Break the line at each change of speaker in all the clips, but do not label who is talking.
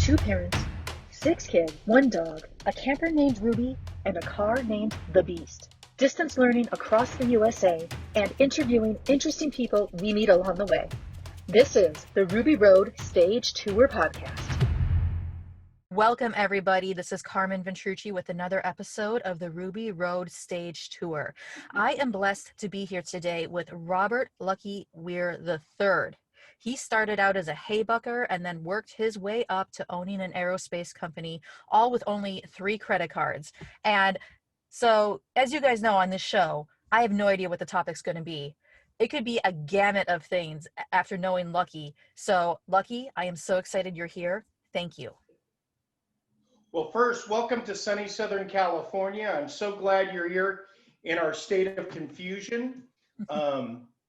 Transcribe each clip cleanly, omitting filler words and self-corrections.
2 parents, 6 kids, 1 dog, a camper named Ruby, and a car named The Beast. Distance learning across the USA and interviewing interesting people we meet along the way. This is the Ruby Road Stage Tour Podcast. Welcome, everybody. This is Carmen Ventrucci with another episode of the Ruby Road Stage Tour. I am blessed to be here today with Robert Lucky Weir III. He started out as a haybucker and then worked his way up to owning an aerospace company, all with only 3 credit cards. And so, as you guys know on this show, I have no idea what the topic's going to be. It could be a gamut of things after knowing Lucky. So, Lucky, I am so excited you're here. Thank you.
Well, first, welcome to sunny Southern California. I'm so glad you're here in our state of confusion,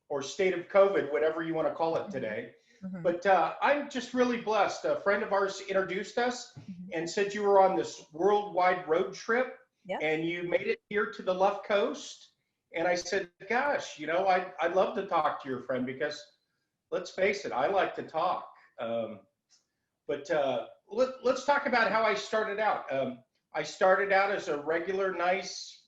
or state of COVID, whatever you want to call it today.
Mm-hmm.
But I'm just really blessed. A friend of ours introduced us and said you were on this worldwide road trip, and you made it here to the left coast. And I said, gosh, you know, I'd love to talk to your friend because let's face it, I like to talk. Let's talk about how I started out. I started out as a regular, nice,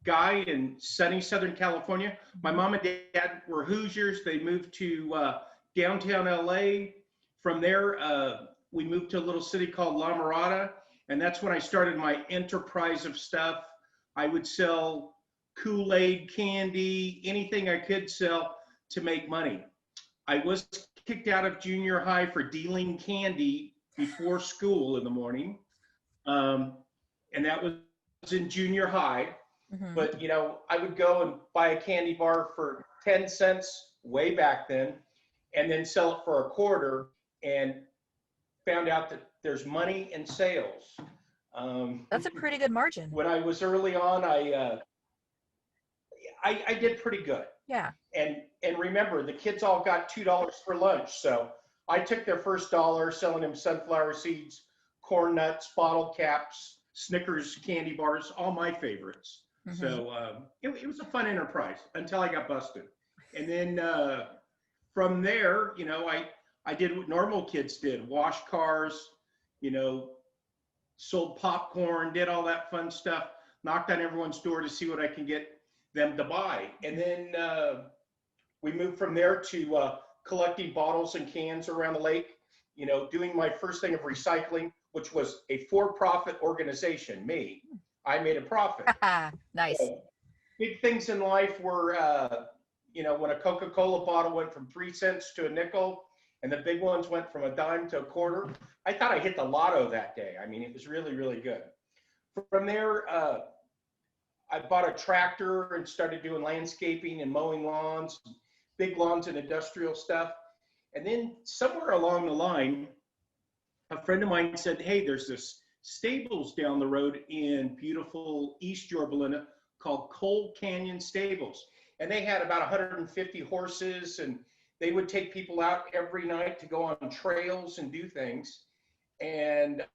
guy in sunny Southern California. My mom and dad were Hoosiers. They moved to downtown LA. From there, we moved to a little city called La Mirada, and that's when I started my enterprise of stuff. I would sell Kool-Aid, candy, anything I could sell to make money. I was kicked out of junior high for dealing candy before school in the morning. And that was in junior high. Mm-hmm. But, I would go and buy a candy bar for 10 cents way back then, and then sell it for a quarter, and found out that there's money in sales.
That's a pretty good margin.
When I was early on, I did pretty good.
Yeah.
And remember, the kids all got $2 for lunch. So I took their first dollar selling them sunflower seeds, corn nuts, bottle caps, Snickers candy bars, all my favorites. Mm-hmm. So it was a fun enterprise until I got busted. And then from there, I did what normal kids did, wash cars, sold popcorn, did all that fun stuff, knocked on everyone's door to see what I can get them to buy. And then we moved from there to collecting bottles and cans around the lake, doing my first thing of recycling, which was a for-profit organization. I made a profit.
Nice.
So, big things in life were, when a Coca-Cola bottle went from 3 cents to a nickel, and the big ones went from a dime to a quarter. I thought I hit the lotto that day. I mean, it was really, really good. From there, I bought a tractor and started doing landscaping and mowing lawns, big lawns and industrial stuff. And then somewhere along the line, a friend of mine said, hey, there's this stables down the road in beautiful East Yorba Linda called Cold Canyon Stables. And they had about 150 horses, and they would take people out every night to go on trails and do things. And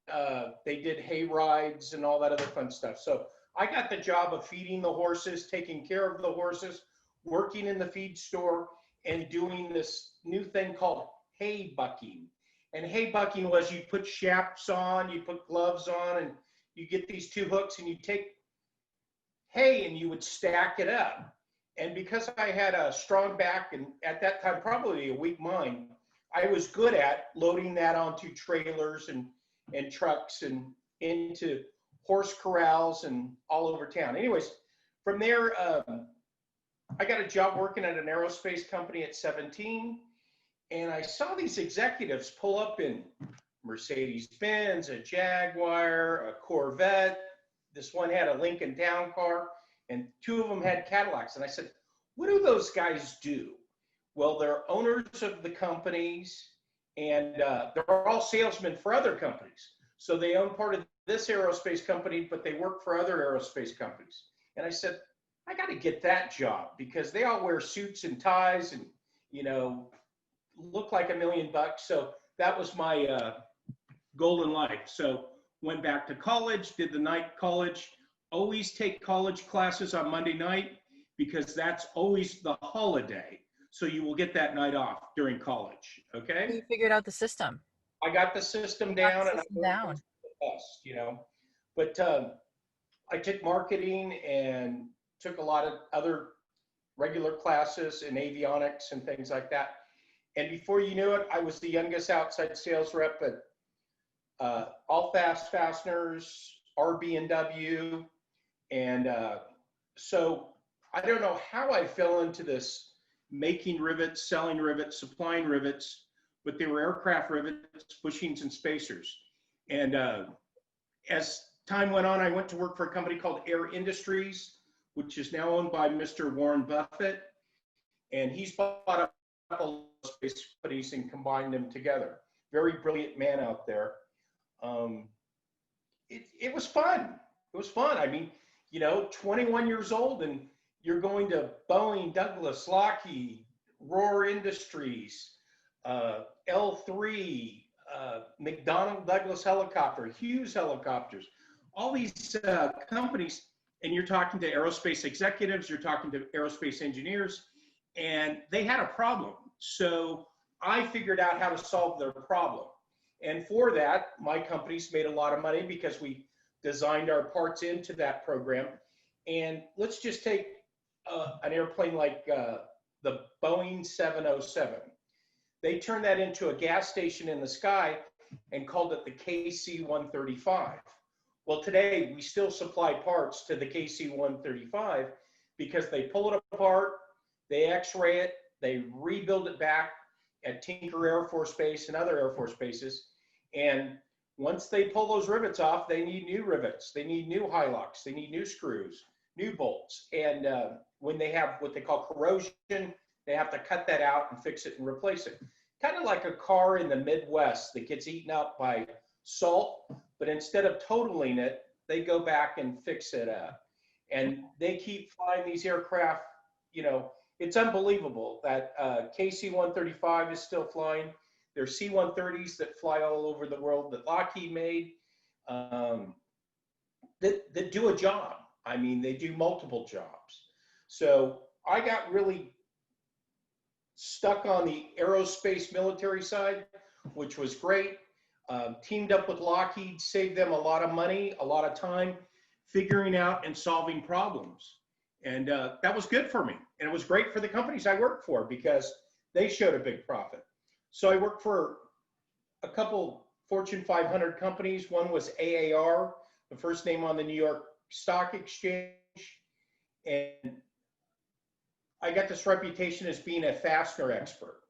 they did hay rides and all that other fun stuff. So I got the job of feeding the horses, taking care of the horses, working in the feed store, and doing this new thing called hay bucking. And hay bucking was you put chaps on, you put gloves on, and you get these 2 hooks and you take hay and you would stack it up. And because I had a strong back and at that time probably a weak mind, I was good at loading that onto trailers and trucks and into horse corrals and all over town. Anyways, from there, I got a job working at an aerospace company at 17. And I saw these executives pull up in Mercedes-Benz, a Jaguar, a Corvette. This one had a Lincoln Town Car, and 2 of them had Cadillacs. And I said, what do those guys do? Well, they're owners of the companies, and they're all salesmen for other companies. So they own part of this aerospace company, but they work for other aerospace companies. And I said, I got to get that job because they all wear suits and ties and, look like $1 million. So that was my goal in life. So went back to college, did the night college, always take college classes on Monday night because that's always the holiday. So you will get that night off during college, okay?
You figured out the system.
I got the system
Got
down
the
and I
system
worked
down.
the best, you know. But I took marketing and took a lot of other regular classes in avionics and things like that. And before you knew it, I was the youngest outside sales rep at All Fast Fasteners, RB&W. And so I don't know how I fell into this making rivets, selling rivets, supplying rivets, but they were aircraft rivets, bushings, and spacers. And as time went on, I went to work for a company called Air Industries, which is now owned by Mr. Warren Buffett. And he's bought up a lot of space companies and combined them together. Very brilliant man out there. It was fun. It was fun. I mean, you know, 21 years old and you're going to Boeing, Douglas, Lockheed, Roar Industries, L3, McDonnell Douglas helicopter, Hughes helicopters, all these companies, and you're talking to aerospace executives, you're talking to aerospace engineers, and they had a problem. So I figured out how to solve their problem. And for that, my companies made a lot of money because we designed our parts into that program. And let's just take an airplane like the Boeing 707. They turned that into a gas station in the sky and called it the KC-135. Well, today we still supply parts to the KC-135 because they pull it apart, they x-ray it, they rebuild it back at Tinker Air Force Base and other Air Force bases. And once they pull those rivets off, they need new rivets, they need new hylocks, they need new screws, new bolts. And when they have what they call corrosion, they have to cut that out and fix it and replace it. Kind of like a car in the Midwest that gets eaten up by salt, but instead of totaling it, they go back and fix it up. And they keep flying these aircraft, you know, it's unbelievable that KC-135 is still flying. There's C-130s that fly all over the world that Lockheed made that do a job. I mean, they do multiple jobs. So I got really stuck on the aerospace military side, which was great. Teamed up with Lockheed, saved them a lot of money, a lot of time, figuring out and solving problems. And that was good for me. And it was great for the companies I worked for because they showed a big profit. So I worked for a couple Fortune 500 companies. One was AAR, the first name on the New York Stock Exchange. And I got this reputation as being a fastener expert.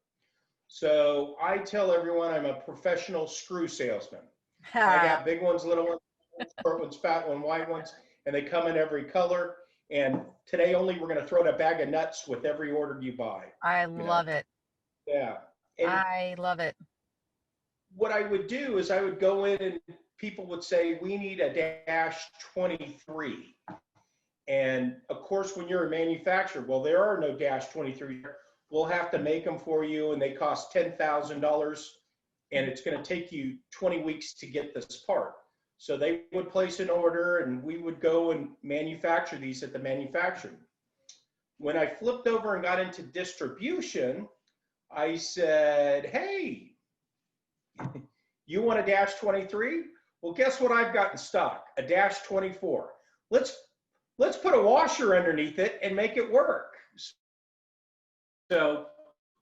So I tell everyone I'm a professional screw salesman. I got big ones, little ones, short ones, fat ones, white ones, and they come in every color. And today only we're going to throw in a bag of nuts with every order you buy.
I love it.
Yeah. And
I love it.
what I would do is I would go in and people would say, we need a -23. And of course, when you're a manufacturer, well, there are no -23. We'll have to make them for you, and they cost $10,000, and it's going to take you 20 weeks to get this part. So they would place an order, and we would go and manufacture these at the manufacturer. When I flipped over and got into distribution, I said, hey, you want a -23? Well, guess what I've got in stock? A -24. Let's put a washer underneath it and make it work. So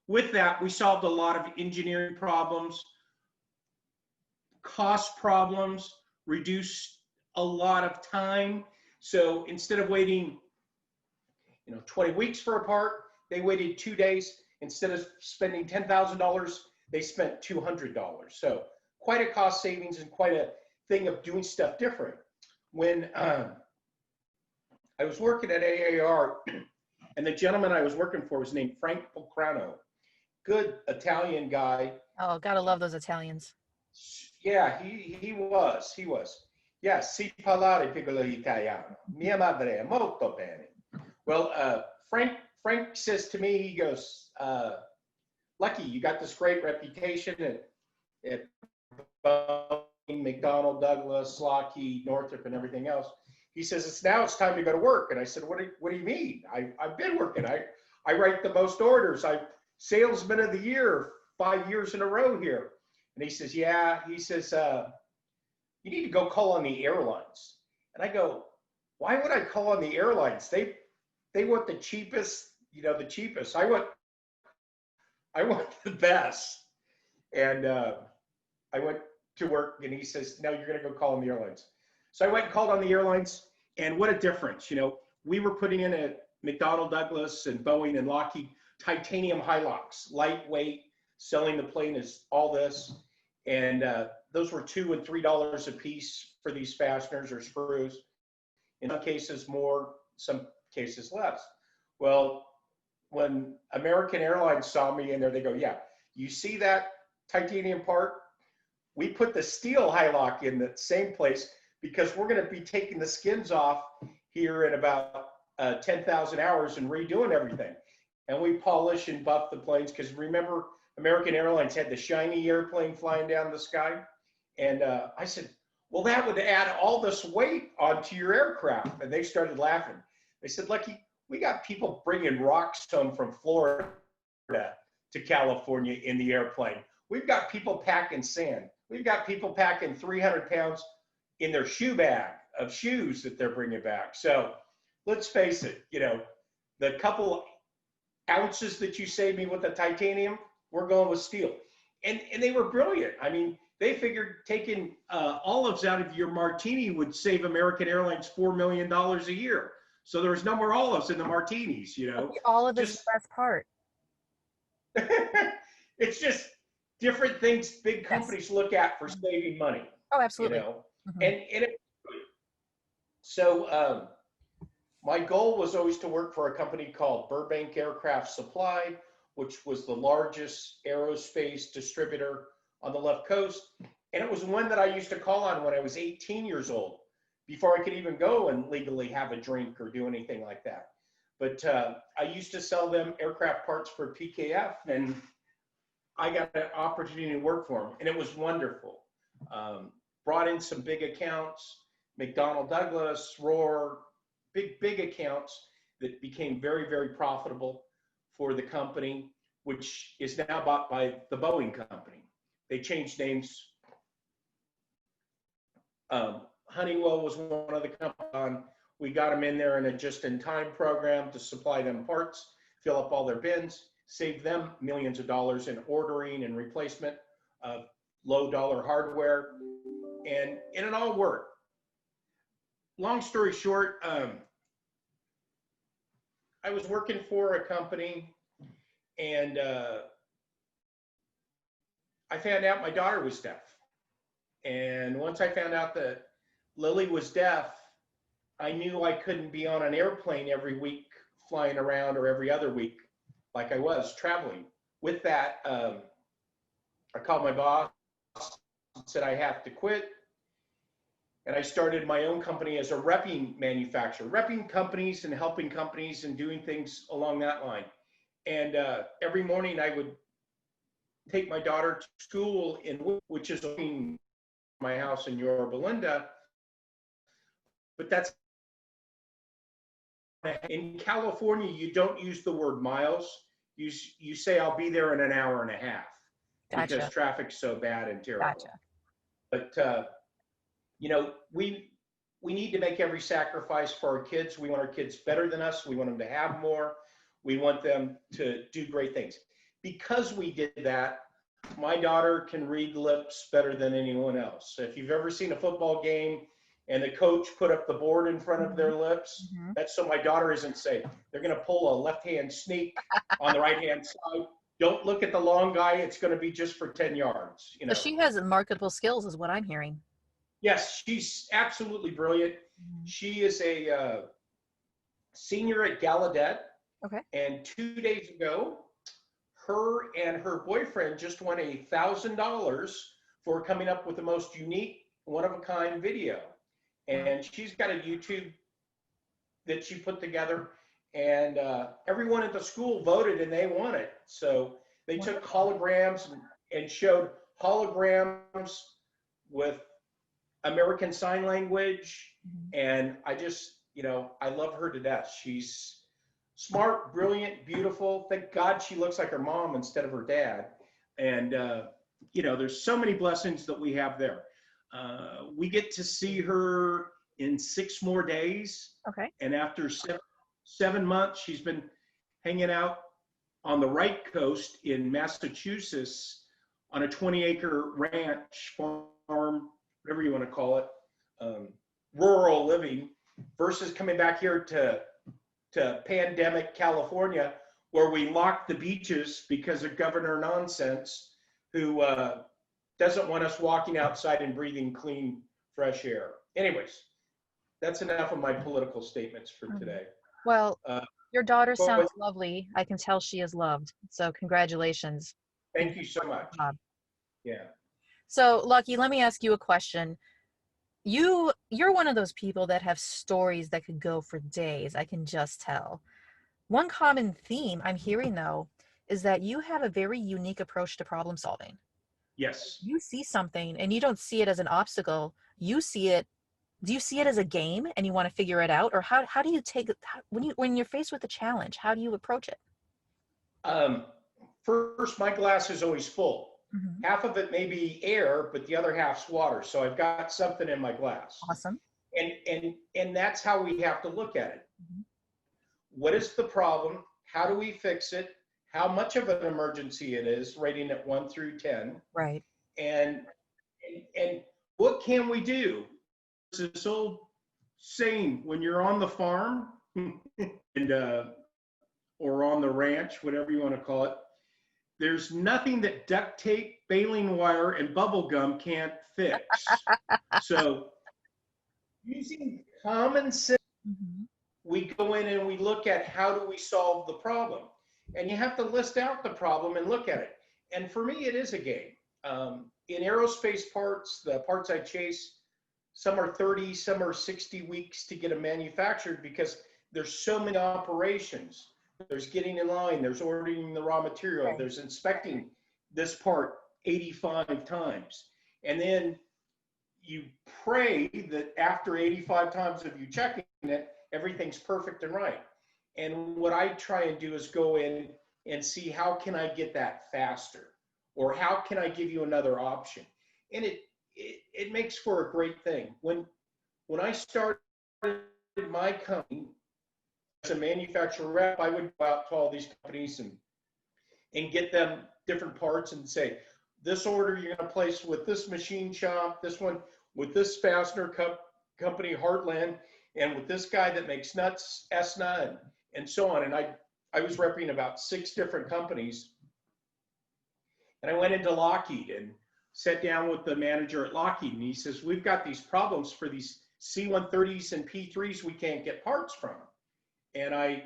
with that, we solved a lot of engineering problems, cost problems, reduced a lot of time. So instead of waiting, 20 weeks for a part, they waited 2 days. Instead of spending $10,000, they spent $200. So quite a cost savings and quite a thing of doing stuff different. When I was working at AAR, and the gentleman I was working for was named Frank Pulcrano. Good Italian guy.
Oh, gotta love those Italians.
Yeah, he was. Yeah, si parlare piccolo italiano. Mia madre è molto bene. Well, Frank says to me, he goes, Lucky, you got this great reputation at McDonnell, Douglas, Lockheed, Northrop, and everything else. He says, it's time to go to work. And I said, what do you mean? I've been working. I write the most orders. I'm salesman of the year 5 years in a row here. And he says, yeah. He says, you need to go call on the airlines. And I go, why would I call on the airlines? They want the cheapest, the cheapest. I want the best. And I went to work, and he says, no, you're going to go call on the airlines. So I went and called on the airlines, and what a difference. We were putting in a McDonnell Douglas and Boeing and Lockheed titanium high-locks, lightweight, selling the plane as all this. And those were $2 and $3 a piece for these fasteners or screws. In some cases more, some cases less. Well, when American Airlines saw me in there, they go, yeah, you see that titanium part? We put the steel high lock in the same place because we're going to be taking the skins off here in about 10,000 hours and redoing everything. And we polish and buff the planes because remember, American Airlines had the shiny airplane flying down the sky. And I said, well, that would add all this weight onto your aircraft. And they started laughing. They said, Lucky, we got people bringing rocks home from Florida to California in the airplane. We've got people packing sand. We've got people packing 300 pounds in their shoe bag of shoes that they're bringing back. So let's face it, the couple ounces that you saved me with the titanium, we're going with steel. And they were brilliant. I mean, they figured taking olives out of your martini would save American Airlines $4 million a year. So there was no more olives in the martinis,
All of this is the best part.
It's just different things big companies look at for saving money.
Oh, absolutely. Mm-hmm.
So my goal was always to work for a company called Burbank Aircraft Supply, which was the largest aerospace distributor on the left coast. And it was one that I used to call on when I was 18 years old, before I could even go and legally have a drink or do anything like that. But I used to sell them aircraft parts for PKF, and I got an opportunity to work for them, and it was wonderful. Brought in some big accounts, McDonnell Douglas, Roar, big accounts that became very, very profitable for the company, which is now bought by the Boeing company. They changed names. Honeywell was one of the companies. We got them in there in a just-in-time program to supply them parts, fill up all their bins, save them millions of dollars in ordering and replacement of low-dollar hardware, and it all worked. Long story short, I was working for a company, and I found out my daughter was deaf. And once I found out that Lily was deaf, I knew I couldn't be on an airplane every week flying around, or every other week like I was traveling. With that, I called my boss and said I have to quit. And I started my own company as a repping manufacturer, repping companies and helping companies and doing things along that line. And every morning I would take my daughter to school, which is my house in Yorba Linda. But that's in California, you don't use the word miles. You say I'll be there in an hour and a half. Gotcha. Because traffic's so bad and terrible.
Gotcha.
But we need to make every sacrifice for our kids. We want our kids better than us. We want them to have more. We want them to do great things. Because we did that, my daughter can read lips better than anyone else. So if you've ever seen a football game and the coach put up the board in front of their lips, that's so my daughter isn't safe. They're going to pull a left-hand sneak on the right-hand side. Don't look at the long guy. It's going to be just for 10 yards.
So she has marketable skills is what I'm hearing.
Yes, she's absolutely brilliant. She is a senior at Gallaudet.
Okay.
And 2 days ago, her and her boyfriend just won $1,000 for coming up with the most unique, one-of-a-kind video. And she's got a YouTube that she put together, and everyone at the school voted and they won it. So they took holograms and showed holograms with American Sign Language. And I just, I love her to death. She's smart, brilliant, beautiful. Thank God she looks like her mom instead of her dad. And you know, there's so many blessings that we have there. We get to see her in 6 more days.
Okay.
And after 7 months, she's been hanging out on the right coast in Massachusetts on a 20-acre ranch, farm, whatever you want to call it, rural living, versus coming back here to pandemic California, where we lock the beaches because of governor nonsense, who doesn't want us walking outside and breathing clean, fresh air. Anyways, that's enough of my political statements for today.
Well, your daughter sounds
with,
lovely. I can tell she is loved. So congratulations.
Thank you so much. Yeah.
So Lucky, let me ask you a question. You're one of those people that have stories that could go for days. I can just tell. One common theme I'm hearing, though, is that you have a very unique approach to problem solving.
Yes.
You see something and you don't see it as an obstacle. You see it. Do you see it as a game and you want to figure it out? Or how do you take it when you're faced with a challenge? How do you approach it?
First, my glass is always full.
Mm-hmm.
Half of it may be air, but the other half's water. So I've got something in my glass.
Awesome.
And that's how we have to look at it.
Mm-hmm. What
is the problem? How do we fix it? How much of an emergency it is, rating it 1 through 10.
Right.
And what can we do? There's this old saying, when you're on the farm and or on the ranch, whatever you want to call it, there's nothing that duct tape, baling wire, and bubble gum can't fix. So using common sense,
Mm-hmm.
we go in and we look at how do we solve the problem. And you have to list out the problem and look at it. And for me, it is a game. In aerospace parts, the parts I chase, some are 30, some are 60 weeks to get them manufactured because there's so many operations. There's getting in line, there's ordering the raw material,
Right.
There's inspecting this part 85 times. And then you pray that after 85 times of you checking it, everything's perfect and right. And what I try and do is go in and see how can I get that faster, or how can I give you another option. And it makes for a great thing. When I started my company as a manufacturer rep, I would go out to all these companies and get them different parts and say, this order you're going to place with this machine shop, this one with this fastener company, Heartland, and with this guy that makes nuts, Esna, and so on. And I was repping about 6 different companies. And I went into Lockheed and sat down with the manager at Lockheed, and he says, we've got these problems for these C-130s and P-3s we can't get parts from. And I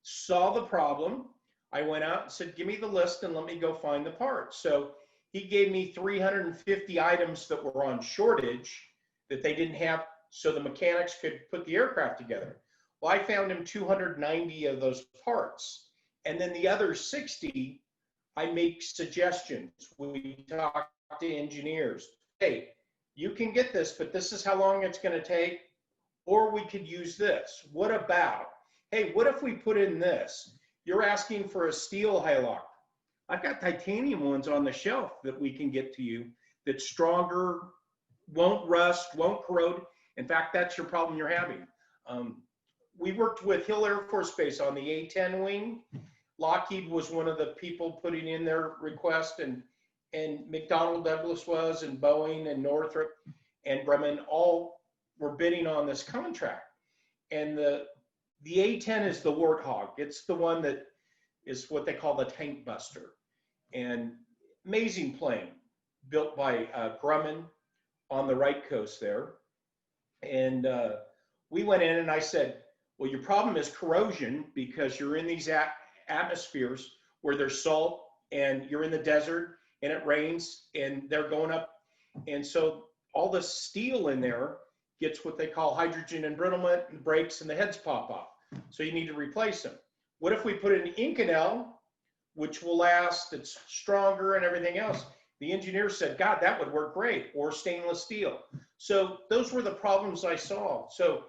saw the problem. I went out and said, give me the list and let me go find the parts. So he gave me 350 items that were on shortage that they didn't have, so the mechanics could put the aircraft together. Well, I found him 290 of those parts. And then the other 60, I make suggestions. We talk to engineers. Hey, you can get this, but this is how long it's going to take. Or we could use this. What about, hey, what if we put in this? You're asking for a steel halock. I've got titanium ones on the shelf that we can get to you that's stronger, won't rust, won't corrode. In fact, that's your problem you're having. We worked with Hill Air Force Base on the A-10 wing. Lockheed was one of the people putting in their request, and McDonnell Douglas was, and Boeing and Northrop and Grumman all were bidding on this contract. And the A-10 is the warthog. It's the one that is what they call the tank buster. And amazing plane built by Grumman on the right coast there. And we went in and I said, well, your problem is corrosion because you're in these atmospheres where there's salt and you're in the desert and it rains and they're going up. And so all the steel in there gets what they call hydrogen embrittlement and breaks and the heads pop off. So you need to replace them. What if we put an Inconel, which will last, it's stronger and everything else? The engineer said, God, that would work great, or stainless steel. So those were the problems I solved. So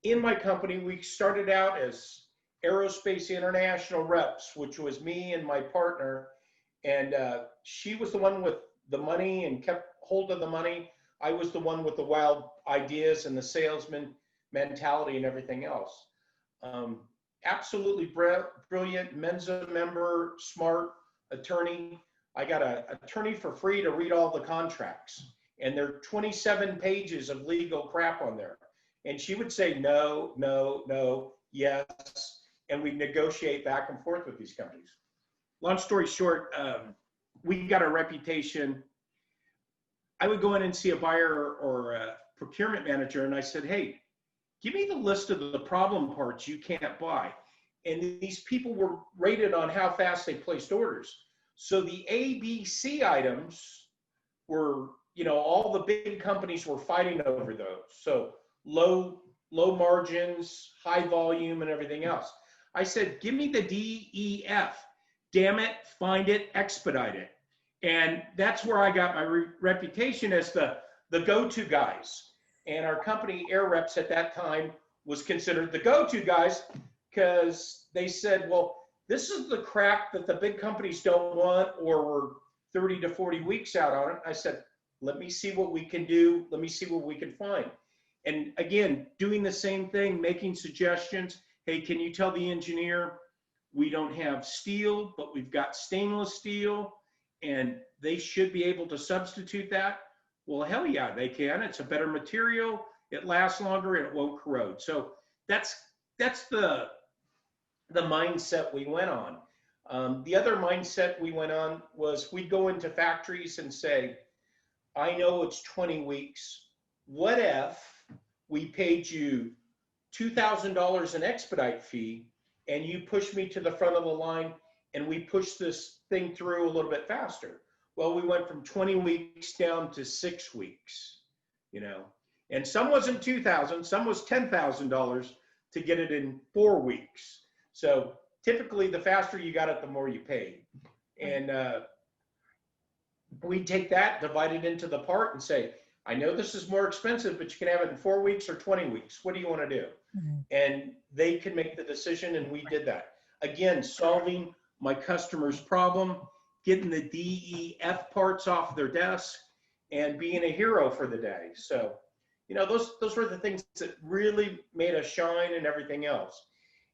in my company, we started out as Aerospace International Reps, which was me and my partner. And she was the one with the money and kept hold of the money. I was the one with the wild ideas and the salesman mentality and everything else. Absolutely brilliant, Mensa member, smart attorney. I got an attorney for free to read all the contracts. And there are 27 pages of legal crap on there. And she would say, no, no, no, yes. And we'd negotiate back and forth with these companies. Long story short, we got a reputation. I would go in and see a buyer or a procurement manager, and I said, hey, give me the list of the problem parts you can't buy. And these people were rated on how fast they placed orders. So the A, B, C items were, you know, all the big companies were fighting over those. So low margins, high volume, and everything else. I said, give me the D, E, F. Damn it, find it, expedite it. And that's where I got my reputation as the go-to guys. And our company, AIReps, at that time was considered the go-to guys because they said, well, this is the crap that the big companies don't want, or we're 30 to 40 weeks out on it. I said, let me see what we can do. Let me see what we can find. And again, doing the same thing, making suggestions. Hey, can you tell the engineer we don't have steel, but we've got stainless steel, and they should be able to substitute that? Well, hell yeah, they can. It's a better material, it lasts longer, and it won't corrode. So that's the mindset we went on. The other mindset we went on was we'd go into factories and say, I know it's 20 weeks. What if we paid you $2,000 an expedite fee and you push me to the front of the line and we push this thing through a little bit faster? Well, we went from 20 weeks down to 6 weeks, you know, and some wasn't $2,000, some was $10,000 to get it in 4 weeks. So typically the faster you got it, the more you paid. And we take that, divide it into the part and say, I know this is more expensive, but you can have it in 4 weeks or 20 weeks. What do you want to do? Mm-hmm. And they can make the decision, and we did that. Again, solving my customer's problem, getting the DEF parts off their desk, and being a hero for the day. So, you know, those were the things that really made us shine and everything else.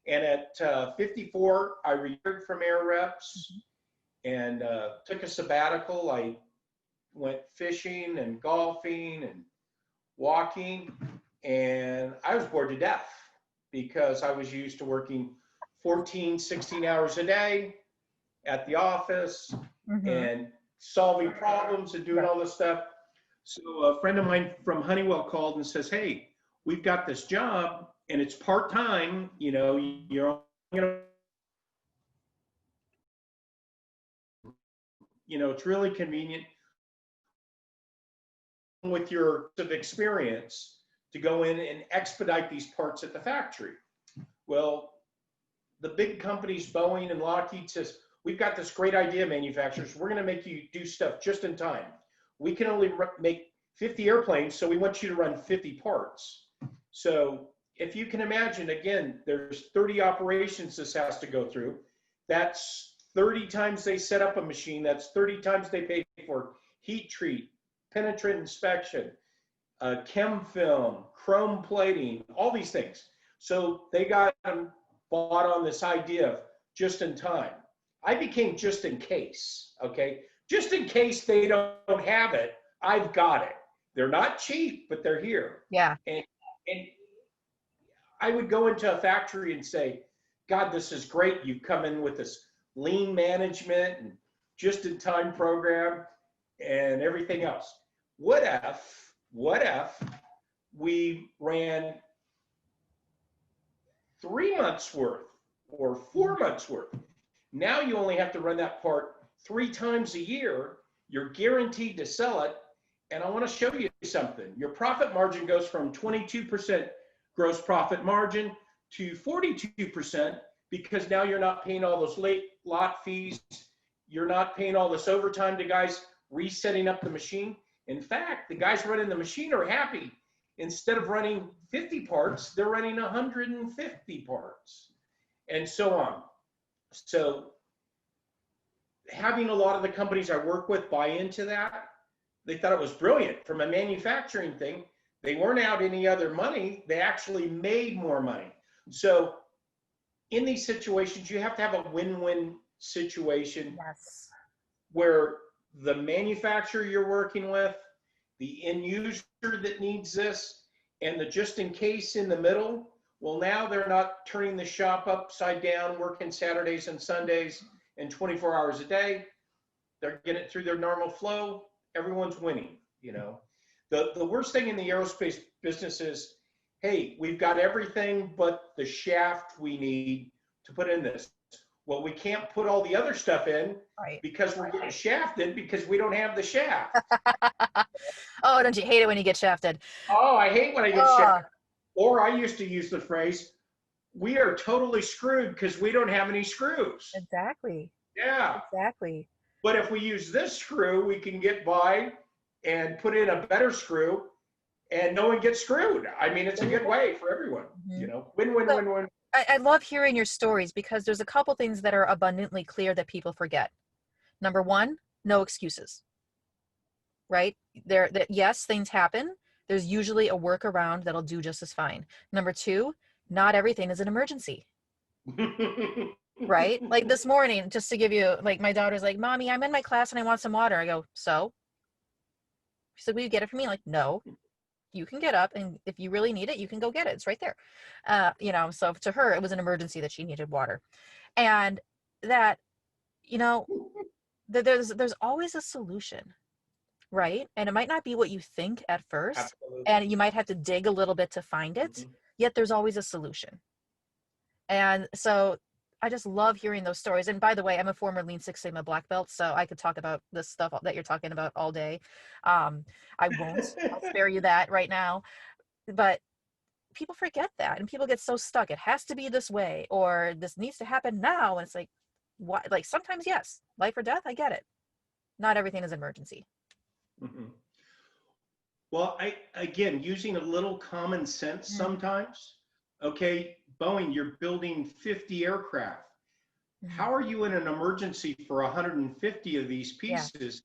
And at 54, I retired from AIReps and took a sabbatical. I went fishing and golfing and walking, and I was bored to death because I was used to working 14, 16 hours a day at the office and solving problems and doing all this stuff. So a friend of mine from Honeywell called and says, hey, we've got this job and it's part-time, you know, you're gonna, you know, it's really convenient with your experience to go in and expedite these parts at the factory. Well, the big companies, Boeing and Lockheed, says, we've got this great idea, manufacturers. We're going to make you do stuff just in time. We can only make 50 airplanes, so we want you to run 50 parts. So if you can imagine, again, there's 30 operations this has to go through. That's 30 times they set up a machine. That's 30 times they pay for heat treat, penetrant inspection, chem film, chrome plating, all these things. So they got bought on this idea of just in time. I became just in case, okay? Just in case they don't have it, I've got it. They're not cheap, but they're here.
Yeah.
And I would go into a factory and say, God, this is great. You've come in with this lean management and just in time program and everything else. What if we ran 3 months worth or 4 months worth? Now you only have to run that part 3 times a year. You're guaranteed to sell it. And I want to show you something. Your profit margin goes from 22% gross profit margin to 42% because now you're not paying all those late lot fees. You're not paying all this overtime to guys resetting up the machine. In fact, the guys running the machine are happy. Instead of running 50 parts, they're running 150 parts and so on. So having a lot of the companies I work with buy into that, they thought it was brilliant. From a manufacturing thing, they weren't out any other money. They actually made more money. So in these situations, you have to have a win-win situation
Yes.
where the manufacturer you're working with, the end user that needs this, and the just in case in the middle, well, now they're not turning the shop upside down, working Saturdays and Sundays and 24 hours a day. They're getting it through their normal flow. Everyone's winning, you know. The worst thing in the aerospace business is, hey, we've got everything but the shaft we need to put in this. Well, we can't put all the other stuff in
Right.
because we're getting shafted because we don't have the shaft.
Oh, don't you hate it when you get shafted?
Oh, I hate when I get
Oh,
shafted. Or I used to use the phrase, we are totally screwed because we don't have any screws.
exactly.
Yeah.
Exactly.
But if we use this screw, we can get by and put in a better screw and no one gets screwed. I mean, it's a good way for everyone, you know, win, win,
So,
win, win.
I love hearing your stories because there's a couple things that are abundantly clear that people forget. Number one, no excuses. Right? Yes, things happen. There's usually a workaround that'll do just as fine. Number two, not everything is an emergency. Right? Like this morning, just to give you, like, my daughter's like, Mommy, I'm in my class and I want some water. I go, so? She said, will you get it for me? Like, no. You can get up, and if you really need it, you can go get it. It's right there. You know, so to her, it was an emergency that she needed water. And that, you know, there's always a solution, right? And it might not be what you think at first,
Absolutely.
and you might have to dig a little bit to find it, yet there's always a solution. And so I just love hearing those stories. And by the way, I'm a former Lean Six Sigma black belt, so I could talk about this stuff that you're talking about all day. I won't. I'll spare you that right now. But people forget that, and people get so stuck. It has to be this way, or this needs to happen now. And it's like, why? Like sometimes, yes, life or death. I get it. Not everything is an emergency.
Mm-hmm. Well, again, using a little common sense sometimes. Okay, Boeing, you're building 50 aircraft. How are you in an emergency for 150 of these pieces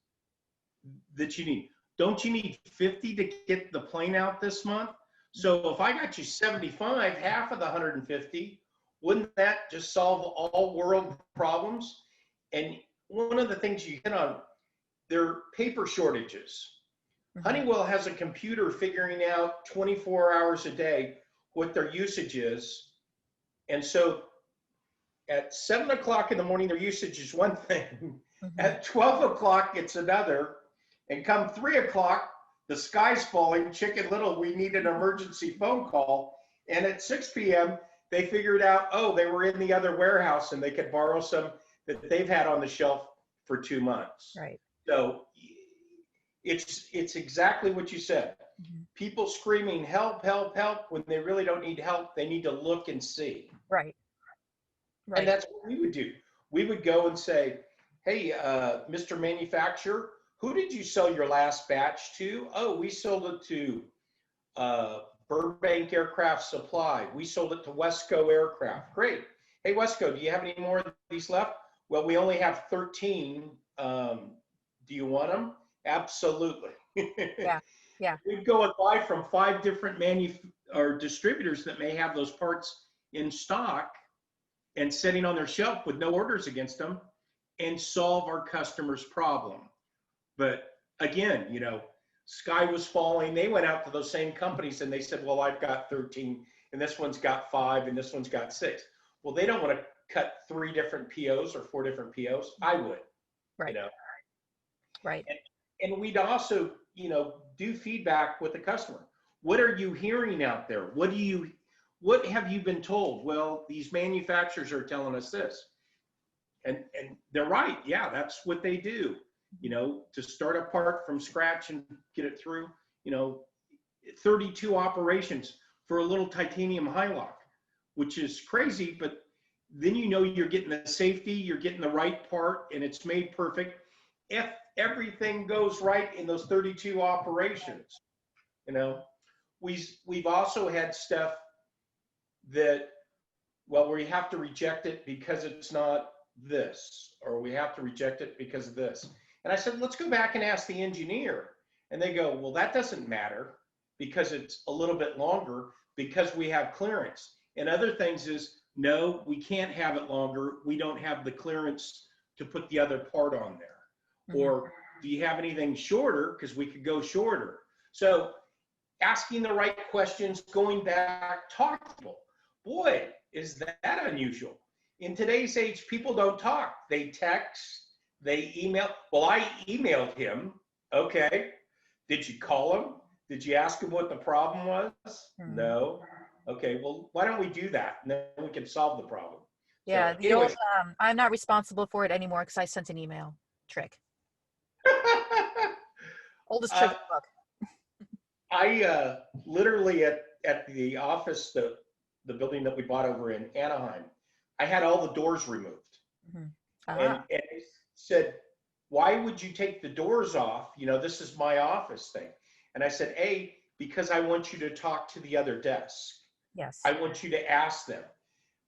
that you need? Don't you need 50 to get the plane out this month? So if I got you 75, half of the 150, wouldn't that just solve all world problems? And one of the things you hit on, there are paper shortages. Honeywell has a computer figuring out 24 hours a day what their usage is. And so at 7 o'clock in the morning, their usage is one thing. At 12 o'clock, it's another. And come 3 o'clock, the sky's falling, Chicken Little, we need an emergency phone call. And at 6 p.m., they figured out, oh, they were in the other warehouse and they could borrow some that they've had on the shelf for 2 months.
Right.
So it's exactly what you said. People screaming, help, help, help, when they really don't need help. They need to look and see.
Right. Right.
And that's what we would do. We would go and say, hey, Mr. Manufacturer, who did you sell your last batch to? Oh, we sold it to Burbank Aircraft Supply. We sold it to Wesco Aircraft. Great. Hey, Wesco, do you have any more of these left? Well, we only have 13. Do you want them? Absolutely.
Yeah. Yeah.
We'd go and buy from 5 different distributors that may have those parts in stock and sitting on their shelf with no orders against them and solve our customer's problem. But again, you know, sky was falling. They went out to those same companies and they said, well, I've got 13 and this one's got 5 and this one's got 6. Well, they don't want to cut 3 different POs or 4 different POs. I would,
Right.
you know.
Right.
And we'd also, you know, do feedback with the customer. What are you hearing out there? What have you been told? Well, these manufacturers are telling us this. And they're right. Yeah, that's what they do. You know, to start a part from scratch and get it through, you know, 32 operations for a little titanium high lock, which is crazy, but then you know you're getting the safety, you're getting the right part, and it's made perfect. If everything goes right in those 32 operations, you know, we've also had stuff that, well, we have to reject it because it's not this, or we have to reject it because of this. And I said, let's go back and ask the engineer. And they go, well, that doesn't matter because it's a little bit longer because we have clearance. And other things is, no, we can't have it longer. We don't have the clearance to put the other part on there. Or do you have anything shorter? Because we could go shorter. So asking the right questions, going back, talk to people. Boy, is that unusual. In today's age, people don't talk. They text, they email. Well, I emailed him. Okay. Did you call him? Did you ask him what the problem was? No. Okay, well, why don't we do that? And then we can solve the problem.
Yeah,
So,
the old I'm not responsible for it anymore because I sent an email trick. Oldest trick in the book.
I literally at the office, the building that we bought over in Anaheim, I had all the doors removed. And they said, why would you take the doors off? You know, this is my office thing. And I said, A, because I want you to talk to the other desk.
Yes.
I want you to ask them.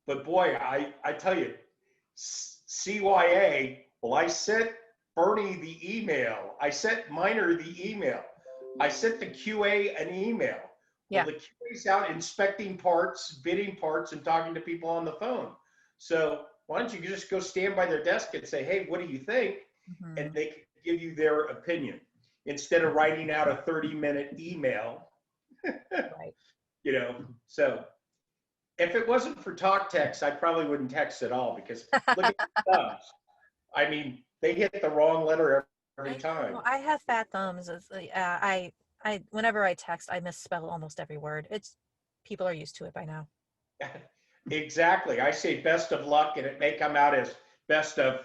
But boy, I tell you, CYA, well, I sent Bernie the email. I sent Miner the email. I sent the QA an email.
Yeah.
Well, the QA's out inspecting parts, bidding parts, and talking to people on the phone. So why don't you just go stand by their desk and say, hey, what do you think? And they can give you their opinion instead of writing out a 30-minute email.
Right.
You know, so if it wasn't for talk text, I probably wouldn't text at all because look at the thumbs. I mean, they hit the wrong letter every time.
I have fat thumbs. I whenever I text, I misspell almost every word. People are used to it by now.
Exactly. I say best of luck, and it may come out as best of.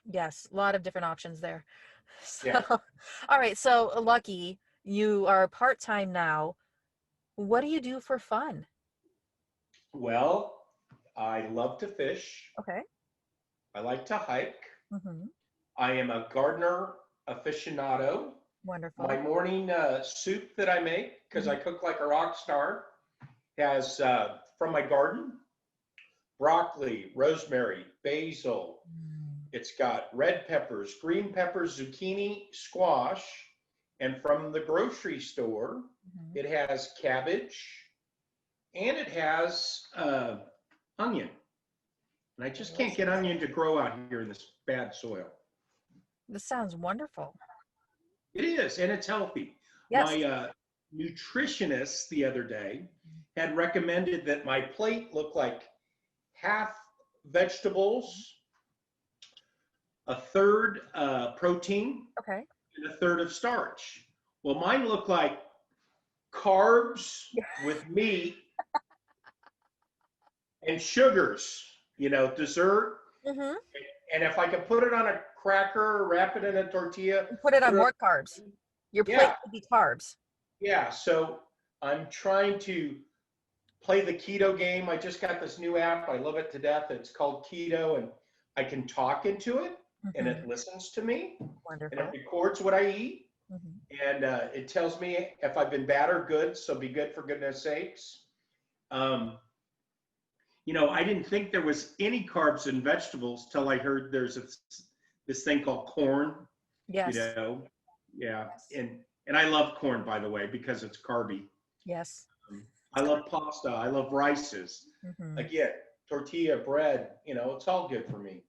Yes, a lot of different options there. So,
Yeah.
all right. So, Lucky, you are part-time now. What do you do for fun?
Well, I love to fish.
Okay.
I like to hike. I am a gardener aficionado.
Wonderful.
My morning soup that I make, because I cook like a rock star, has from my garden, broccoli, rosemary, basil. It's got red peppers, green peppers, zucchini, squash. And from the grocery store, it has cabbage and it has onion. And I just can't get onion to grow out here in this bad soil.
This sounds wonderful.
It is, and it's healthy.
Yes.
My nutritionist the other day had recommended that my plate look like half vegetables, a third protein,
Okay.
and a third of starch. Well, mine look like carbs with meat and sugars, you know, dessert. And if I could put it on a cracker, wrap it in a tortilla.
Put it on more carbs. Your plate would be carbs.
Yeah, so I'm trying to play the keto game. I just got this new app. I love it to death. It's called Keto, and I can talk into it, and it listens to me.
Wonderful.
And it records what I eat, and it tells me if I've been bad or good, so be good for goodness sakes. You know, I didn't think there was any carbs in vegetables till I heard there's this thing called corn.
Yes.
You know, yeah. Yes. And I love corn, by the way, because it's carby.
Yes.
I love pasta. I love rices. Again, tortilla, bread, you know, it's all good for me.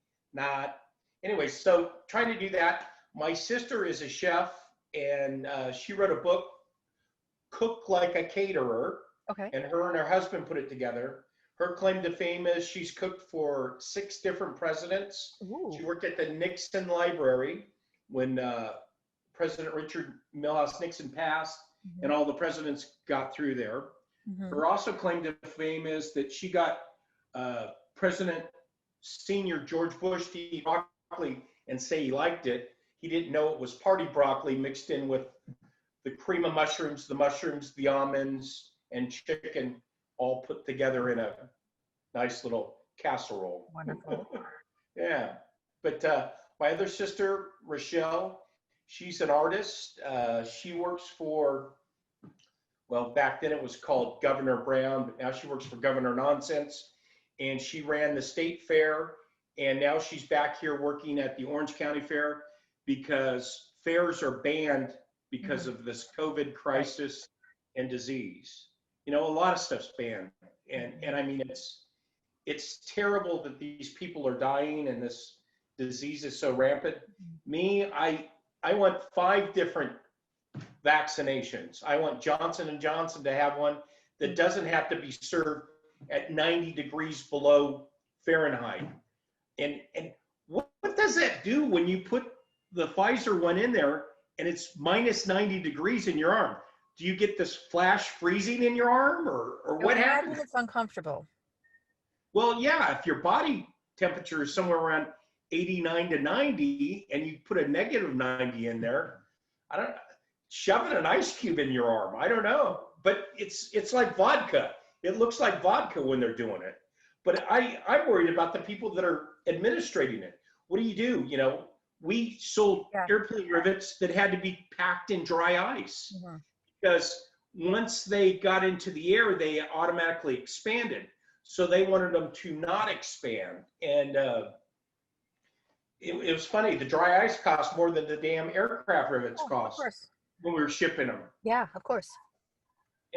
Anyway, so trying to do that. My sister is a chef, and she wrote a book, Cook Like a Caterer.
Okay.
And her husband put it together. Her claim to fame is she's cooked for 6 different presidents. Ooh. She worked at the Nixon Library when President Richard Milhouse Nixon passed, and all the presidents got through there. Her also claim to fame is that she got President Senior George Bush to eat broccoli and say he liked it. He didn't know it was party broccoli mixed in with the cream of mushrooms, the almonds, and chicken, all put together in a nice little casserole.
Wonderful.
Yeah. But my other sister, Rochelle, she's an artist. She works for, well, back then it was called Governor Brown, but now she works for Governor Nonsense. And she ran the state fair And now she's back here working at the Orange County Fair because fairs are banned because of this COVID crisis and disease. You know, a lot of stuff's banned. And I mean, it's terrible that these people are dying and this disease is so rampant. Me, I want 5 different vaccinations. I want Johnson & Johnson to have one that doesn't have to be served at 90 degrees below Fahrenheit. And what does that do when you put the Pfizer one in there and it's minus 90 degrees in your arm? Do you get this flash freezing in your arm or what happens?
It's uncomfortable.
Well, yeah, if your body temperature is somewhere around 89 to 90 and you put a negative 90 in there, I don't know, shoving an ice cube in your arm, I don't know. But it's like vodka. It looks like vodka when they're doing it. But I'm worried about the people that are administrating it. What do? You know, we sold airplane rivets that had to be packed in dry ice because once they got into the air, they automatically expanded. So they wanted them to not expand. And it was funny. The dry ice cost more than the damn aircraft rivets cost when we were shipping them.
Yeah, of course.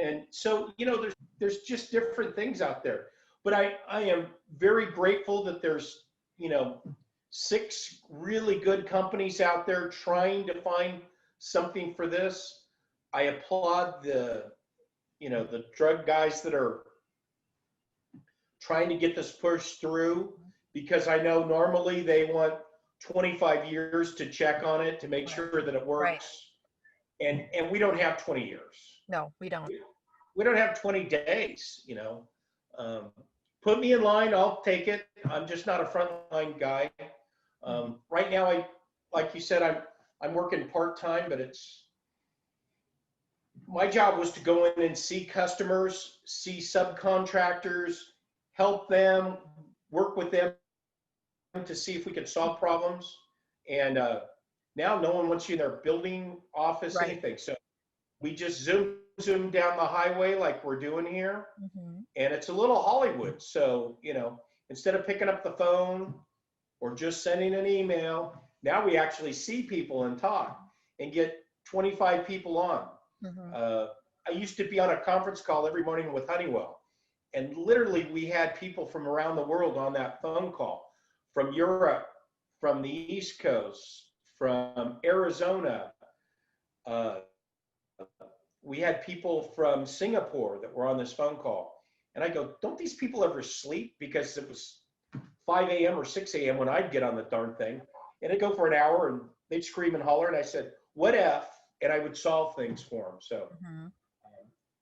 And so, you know, there's just different things out there. But I am very grateful that there's, you know, 6 really good companies out there trying to find something for this. I applaud the drug guys that are trying to get this pushed through, because I know normally they want 25 years to check on it to make sure that it works. And we don't have 20 years.
No, we don't.
We don't have 20 days, you know. Put me in line, I'll take it. I'm just not a frontline guy. Right now, like you said, I'm working part-time, but my job was to go in and see customers, see subcontractors, help them, work with them to see if we could solve problems. And now no one wants you in their building, office, anything. So we just zoom down the highway like we're doing here. And it's a little Hollywood. So, you know, instead of picking up the phone or just sending an email, now we actually see people and talk and get 25 people on. I used to be on a conference call every morning with Honeywell. And literally we had people from around the world on that phone call, from Europe, from the East Coast, from Arizona. We had people from Singapore that were on this phone call. And I go, don't these people ever sleep? Because it was 5 a.m. or 6 a.m. when I'd get on the darn thing. And I'd go for an hour and they'd scream and holler. And I said, what if? And I would solve things for them. So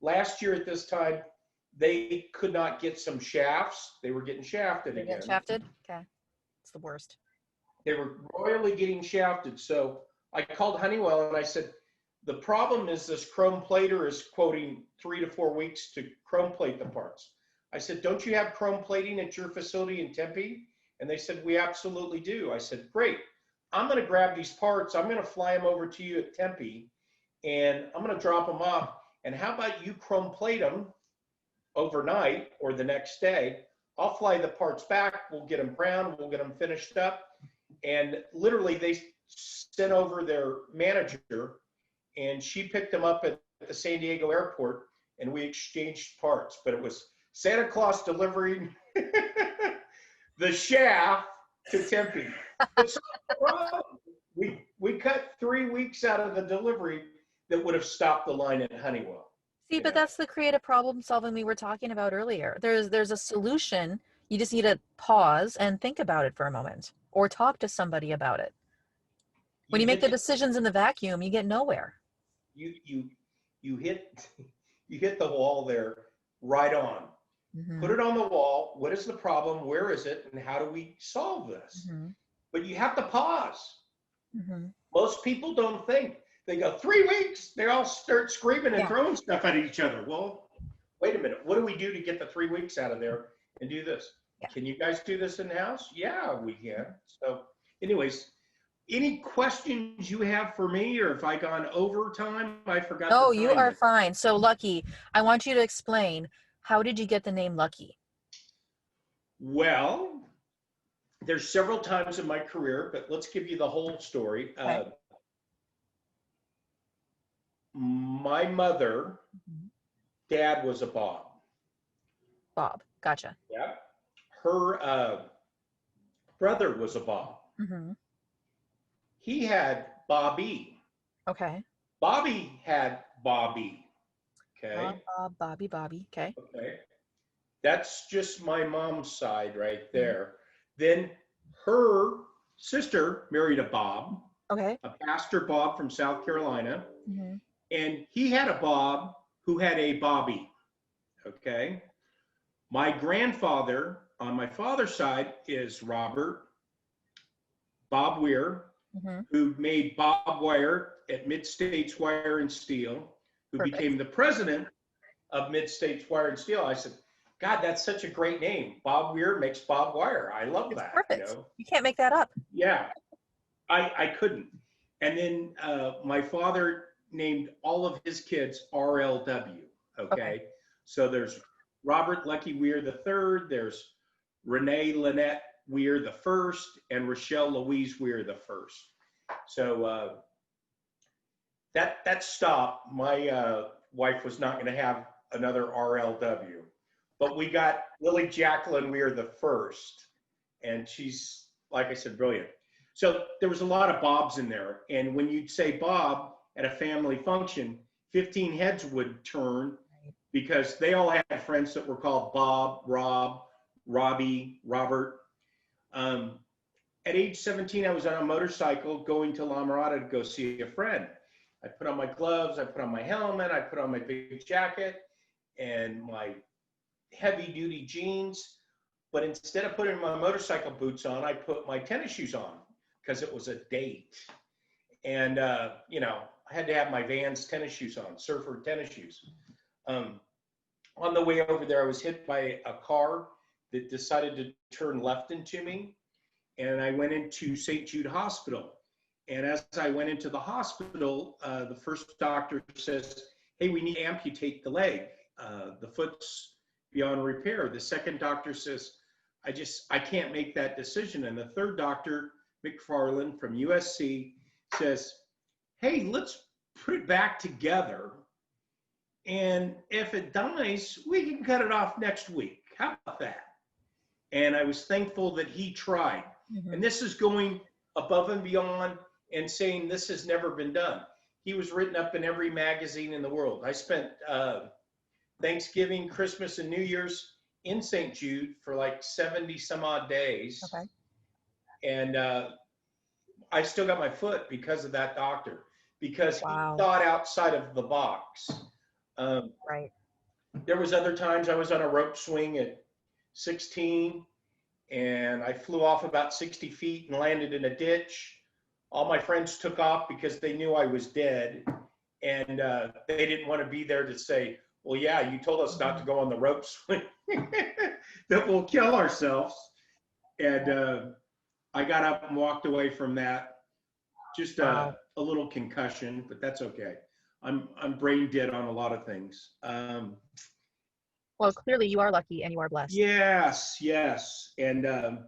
last year at this time, they could not get some shafts. They were getting shafted again.
Shafted? Okay. It's the worst.
They were royally getting shafted. So I called Honeywell and I said, the problem is this chrome plater is quoting 3 to 4 weeks to chrome plate the parts. I said, don't you have chrome plating at your facility in Tempe? And they said, we absolutely do. I said, great. I'm going to grab these parts. I'm going to fly them over to you at Tempe and I'm going to drop them off. And how about you chrome plate them overnight or the next day? I'll fly the parts back. We'll get them brown. We'll get them finished up. And literally they sent over their manager and she picked them up at the San Diego airport and we exchanged parts. But it was Santa Claus delivering the shaft to Tempe. We cut 3 weeks out of the delivery that would have stopped the line at Honeywell.
See, but that's the creative problem solving we were talking about earlier. There's a solution. You just need to pause and think about it for a moment or talk to somebody about it. When you make the decisions in the vacuum, you get nowhere.
You hit the wall there right on. Put it on the wall. What is the problem? Where is it? And how do we solve this? But you have to pause. Most people don't think. They go, 3 weeks. They all start screaming and throwing stuff at each other. Well, wait a minute. What do we do to get the 3 weeks out of there and do this? Can you guys do this in-house? Yeah, we can. So anyways, any questions you have for me, or if I gone over time? I forgot.
No, you are fine. So Lucky, I want you to explain, how did you get the name Lucky?
Well, there's several times in my career, but let's give you the whole story.
Okay.
My mother,
Mhm.
dad was a Bob.
Bob. Gotcha.
Yeah. Her brother was a Bob.
Mm-hmm.
He had Bobby.
Okay.
Bobby had Bobby. Okay.
Bobby. Okay.
Okay. That's just my mom's side right
Mhm.
there. Then her sister married a Bob,
Okay.
a pastor Bob from South Carolina,
Mm-hmm.
and he had a Bob who had a Bobby. Okay. My grandfather on my father's side is Robert Bob Weir,
Mm-hmm.
who made Bob Wire at Mid-States Wire and Steel, who
Perfect.
became the president of Mid-States Wire and Steel. I said, God, that's such a great name. Bob Weir makes Bob Wire. I love
It's
that.
perfect. You can't make that up.
Yeah, I couldn't. And then my father named all of his kids RLW. Okay. So there's Robert Lucky Weir the third. There's Renee Lynette Weir the first, and Rochelle Louise Weir the first. So that stopped. My wife was not going to have another RLW, but we got Lily Jacqueline Weir the first, and she's, like I said, brilliant. So there was a lot of Bobs in there, and when you'd say Bob at a family function, 15 heads would turn because they all had friends that were called Bob, Rob, Robbie, Robert. At age 17, I was on a motorcycle going to La Mirada to go see a friend. I put on my gloves, I put on my helmet, I put on my big jacket and my heavy duty jeans. But instead of putting my motorcycle boots on, I put my tennis shoes on because it was a date. And, you know, I had to have my Vans tennis shoes on, surfer tennis shoes. On the way over there, I was hit by a car that decided to turn left into me. And I went into St. Jude Hospital. And as I went into the hospital, the first doctor says, hey, we need to amputate the leg. The foot's beyond repair. The second doctor says, I can't make that decision. And the third doctor, McFarland from USC, says, hey, let's put it back together. And if it dies, we can cut it off next week. How about that? And I was thankful that he tried.
Mm-hmm.
And this is going above and beyond and saying this has never been done. He was written up in every magazine in the world. I spent Thanksgiving, Christmas, and New Year's in St. Jude for like 70 some odd days.
Okay.
And I still got my foot because of that doctor, because
Wow.
he thought outside of the box.
Right.
There was other times I was on a rope swing at 16 and I flew off about 60 feet and landed in a ditch. All my friends took off because they knew I was dead, and they didn't want to be there to say, well, yeah, you told us not to go on the rope swing, that we'll kill ourselves. And I got up and walked away from that. Just
Wow.
a little concussion, but that's okay. I'm brain dead on a lot of things.
Well, clearly you are lucky and you are blessed.
Yes. And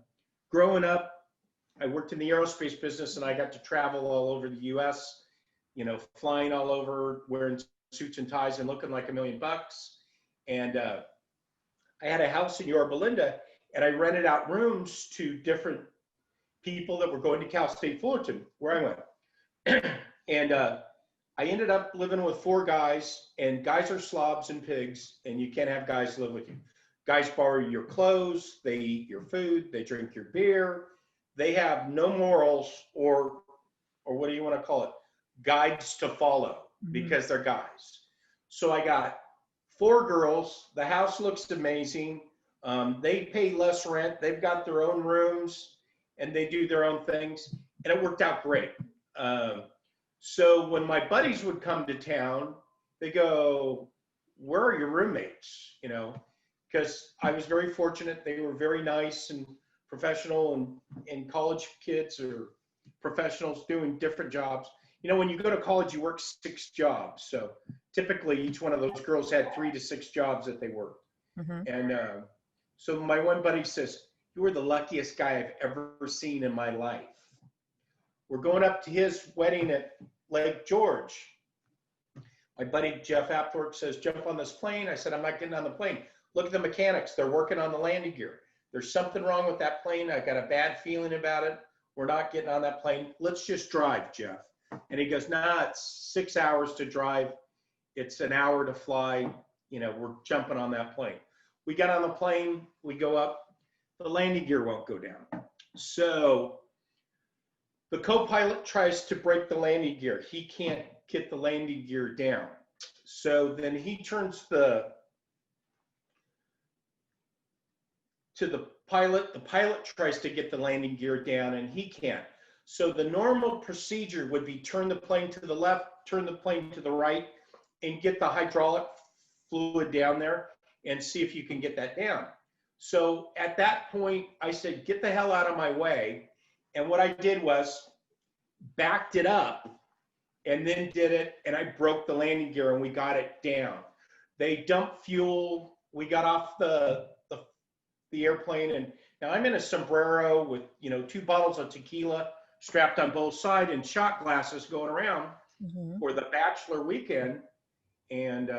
growing up, I worked in the aerospace business and I got to travel all over the US, you know, flying all over, wearing suits and ties and looking like $1 million. And I had a house in Yorba Linda and I rented out rooms to different people that were going to Cal State Fullerton, where I went. And I ended up living with 4 guys, and guys are slobs and pigs, and you can't have guys live with you. Guys borrow your clothes, they eat your food, they drink your beer. They have no morals or what do you want to call it? Guides to follow, because they're guys. So I got 4 girls. The house looks amazing. They pay less rent. They've got their own rooms and they do their own things, and it worked out great. So when my buddies would come to town, they go, where are your roommates? You know, because I was very fortunate. They were very nice and professional, and college kids or professionals doing different jobs. You know, when you go to college, you work 6 jobs. So typically each one of those girls had 3 to 6 jobs that they worked.
Mm-hmm.
And so my one buddy says, you are the luckiest guy I've ever seen in my life. We're going up to his wedding at Lake George. My buddy Jeff Aptwork says, jump on this plane. I said, I'm not getting on the plane. Look at the mechanics. They're working on the landing gear. There's something wrong with that plane. I got a bad feeling about it. We're not getting on that plane. Let's just drive, Jeff. And he goes, nah, it's 6 hours to drive. It's an hour to fly. You know, we're jumping on that plane. We got on the plane. We go up. The landing gear won't go down. So the co-pilot tries to break the landing gear. He can't get the landing gear down. So then he turns to the pilot. The pilot tries to get the landing gear down and he can't. So the normal procedure would be turn the plane to the left, turn the plane to the right, and get the hydraulic fluid down there and see if you can get that down. So at that point, I said, get the hell out of my way. And what I did was backed it up and then did it, and I broke the landing gear and we got it down. They dumped fuel. We got off the airplane, and now I'm in a sombrero with 2 bottles of tequila strapped on both sides and shot glasses going around for the bachelor weekend. And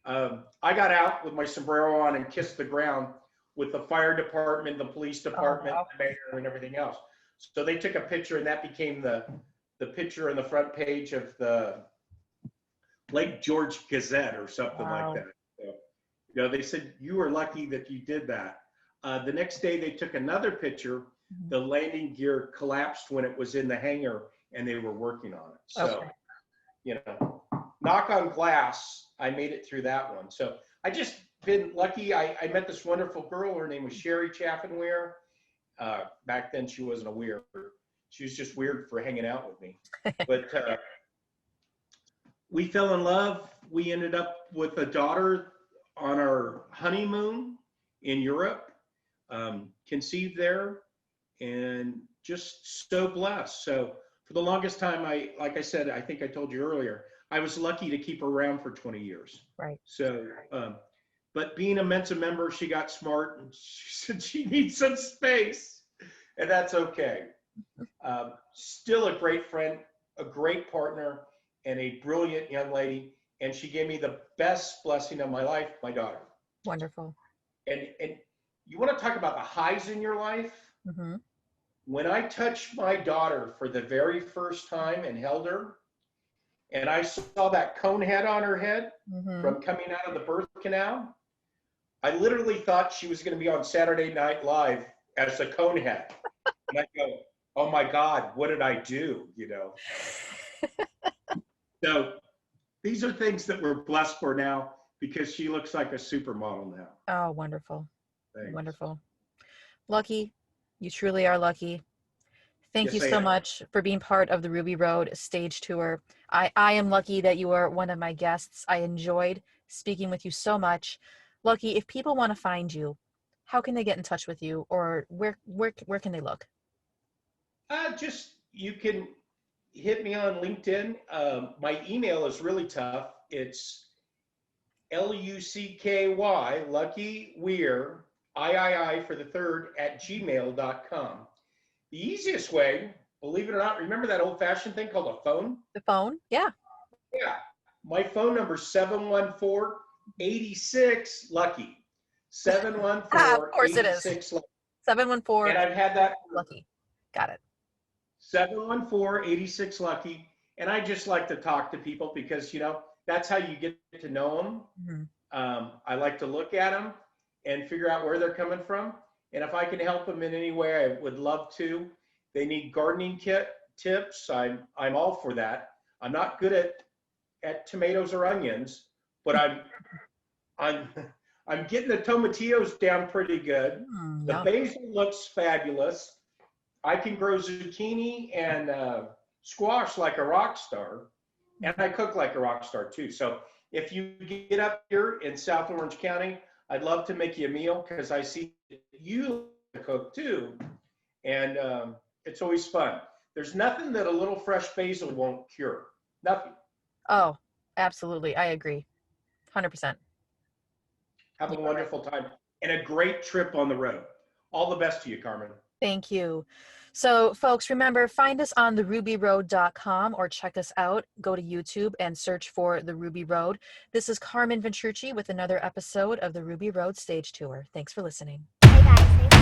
I got out with my sombrero on and kissed the ground with the fire department, the police department, the mayor, and everything else. So they took a picture, and that became the picture on the front page of the Lake George Gazette or something like that. So, they said, you were lucky that you did that. The next day they took another picture. The landing gear collapsed when it was in the hangar and they were working on it. So, knock on glass, I made it through that one. So I just been lucky. I met this wonderful girl. Her name was Sherry Weir. Back then she wasn't a Weir. She was just weird for hanging out with me. But we fell in love. We ended up with a daughter on our honeymoon in Europe, conceived there, and just so blessed. So for the longest time, like I said, I think I told you earlier, I was lucky to keep her around for 20 years.
Right.
So, but being a Mensa member, she got smart and she said she needs some space, and that's okay. Still a great friend, a great partner, and a brilliant young lady. And she gave me the best blessing of my life, my daughter.
Wonderful.
And you want to talk about the highs in your life? When I touched my daughter for the very first time and held her, and I saw that cone head on her head from coming out of the birth canal, I literally thought she was going to be on Saturday Night Live as a cone head. And I go, oh my God, what did I do? So these are things that we're blessed for now because she looks like a supermodel now.
Oh, wonderful.
Thanks.
Wonderful. Lucky, you truly are lucky. Thank you
Yes, I
so
am.
much for being part of the Ruby Road stage tour. I am lucky that you are one of my guests. I enjoyed speaking with you so much. Lucky, if people want to find you, how can they get in touch with you, or where can they look?
You can hit me on LinkedIn. My email is really tough. It's LUCKY, Lucky Weir, III for the third, @gmail.com. The easiest way, believe it or not, remember that old-fashioned thing called a phone?
The phone? Yeah.
Yeah. My phone number is 714-86-LUCKY. 714-86-LUCKY.
Of course it is. 714.
And I've had that.
Lucky. Got it.
714-86-LUCKY. And I just like to talk to people because, that's how you get to know them. I like to look at them and figure out where they're coming from. And if I can help them in any way, I would love to. They need gardening tips. I'm all for that. I'm not good at tomatoes or onions, but I'm getting the tomatillos down pretty good. The basil looks fabulous. I can grow zucchini and squash like a rock star, and I cook like a rock star too. So if you get up here in South Orange County, I'd love to make you a meal because I see you cook too, and it's always fun. There's nothing that a little fresh basil won't cure. Nothing.
Oh, absolutely. I agree. 100%.
Have a wonderful time. and a great trip on the road. All the best to you, Carmen.
Thank you. So folks, remember, find us on therubyroad.com or check us out. Go to YouTube and search for The Ruby Road. This is Carmen Ventrucci with another episode of the Ruby Road Stage Tour. Thanks for listening.
Hey guys,